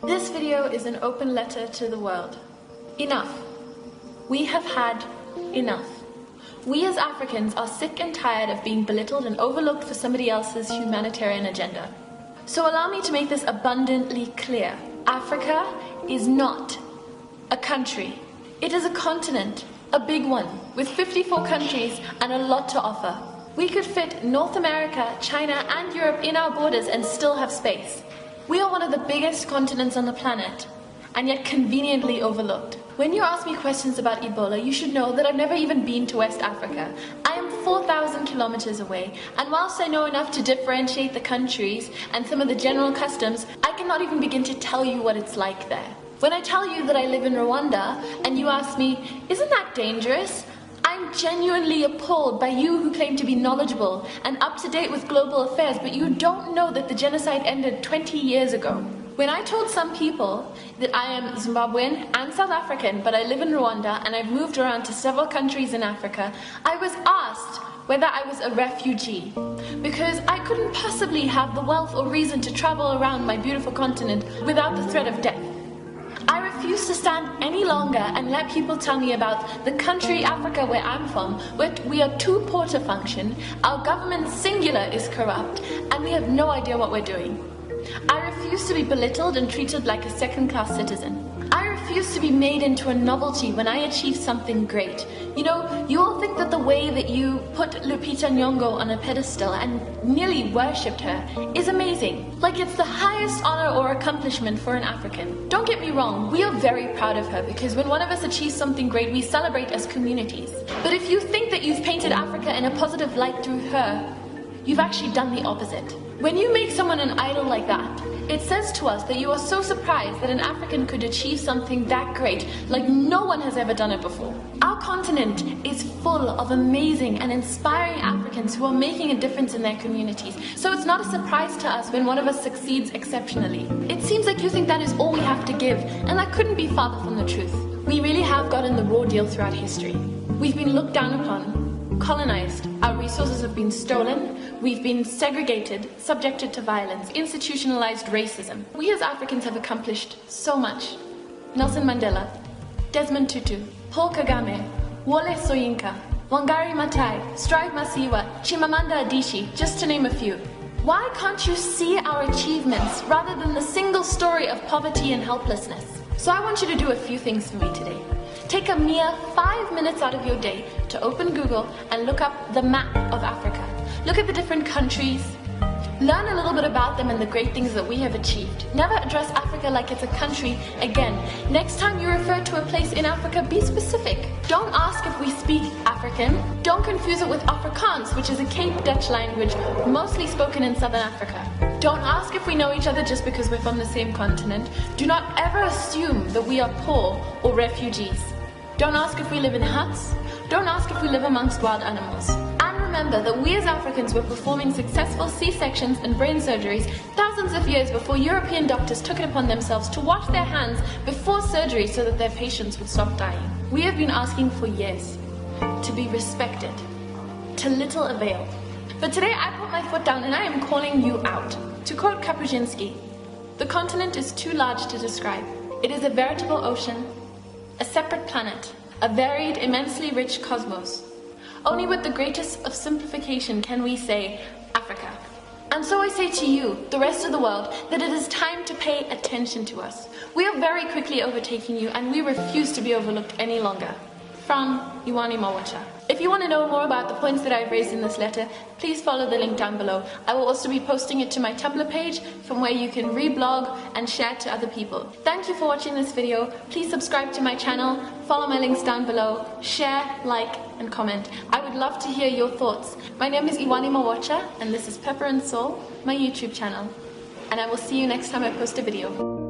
This video is an open letter to the world. Enough. We have had enough. We as Africans are sick and tired of being belittled and overlooked for somebody else's humanitarian agenda. So allow me to make this abundantly clear. Africa is not a country. It is a continent, a big one, with 54 countries and a lot to offer. We could fit North America, China, and Europe in our borders and still have space. We are one of the biggest continents on the planet, and yet conveniently overlooked. When you ask me questions about Ebola, you should know that I've never even been to West Africa. I am 4,000 kilometers away, and whilst I know enough to differentiate the countries and some of the general customs, I cannot even begin to tell you what it's like there. When I tell you that I live in Rwanda, and you ask me, isn't that dangerous? I'm genuinely appalled by you who claim to be knowledgeable and up to date with global affairs, but you don't know that the genocide ended 20 years ago. When I told some people that I am Zimbabwean and South African, but I live in Rwanda and I've moved around to several countries in Africa, I was asked whether I was a refugee, because I couldn't possibly have the wealth or reason to travel around my beautiful continent without the threat of death. I refuse to stand any longer and let people tell me about the country Africa where I'm from, where we are too poor to function, our government singular is corrupt, and we have no idea what we're doing. I refuse to be belittled and treated like a second-class citizen. I refuse to be made into a novelty when I achieve something great. You know, you all think that the way that you put Lupita Nyong'o on a pedestal and nearly worshipped her is amazing. Like it's the highest honor or accomplishment for an African. Don't get me wrong, we are very proud of her because when one of us achieves something great, we celebrate as communities. But if you think that you've painted Africa in a positive light through her, you've actually done the opposite. When you make someone an idol like that, it says to us that you are so surprised that an African could achieve something that great, like no one has ever done it before. Our continent is full of amazing and inspiring Africans who are making a difference in their communities. So it's not a surprise to us when one of us succeeds exceptionally. It seems like you think that is all we have to give, and that couldn't be farther from the truth. We really have gotten the raw deal throughout history. We've been looked down upon, colonized, our resources have been stolen, we've been segregated, subjected to violence, institutionalized racism. We as Africans have accomplished so much. Nelson Mandela, Desmond Tutu, Paul Kagame, Wole Soyinka, Wangari Maathai, Strive Masiyiwa, Chimamanda Adichie, just to name a few. Why can't you see our achievements rather than the single story of poverty and helplessness? So I want you to do a few things for me today. Take a mere 5 minutes out of your day to open Google and look up the map of Africa. Look at the different countries. Learn a little bit about them and the great things that we have achieved. Never address Africa like it's a country again. Next time you refer to a place in Africa, be specific. Don't ask if we speak African. Don't confuse it with Afrikaans, which is a Cape Dutch language mostly spoken in Southern Africa. Don't ask if we know each other just because we're from the same continent. Do not ever assume that we are poor or refugees. Don't ask if we live in huts. Don't ask if we live amongst wild animals. And remember that we as Africans were performing successful C-sections and brain surgeries thousands of years before European doctors took it upon themselves to wash their hands before surgery so that their patients would stop dying. We have been asking for years to be respected, to little avail. But today I put my foot down and I am calling you out. To quote Kapuscinski, the continent is too large to describe. It is a veritable ocean, a separate planet, a varied, immensely rich cosmos. Only with the greatest of simplification can we say Africa. And so I say to you, the rest of the world, that it is time to pay attention to us. We are very quickly overtaking you and we refuse to be overlooked any longer. From Iwani Mawacha. If you want to know more about the points that I've raised in this letter, please follow the link down below. I will also be posting it to my Tumblr page from where you can reblog and share to other people. Thank you for watching this video. Please subscribe to my channel, follow my links down below, share, like, and comment. I would love to hear your thoughts. My name is Iwani Mawacha and this is Pepper and Soul, my YouTube channel. And I will see you next time I post a video.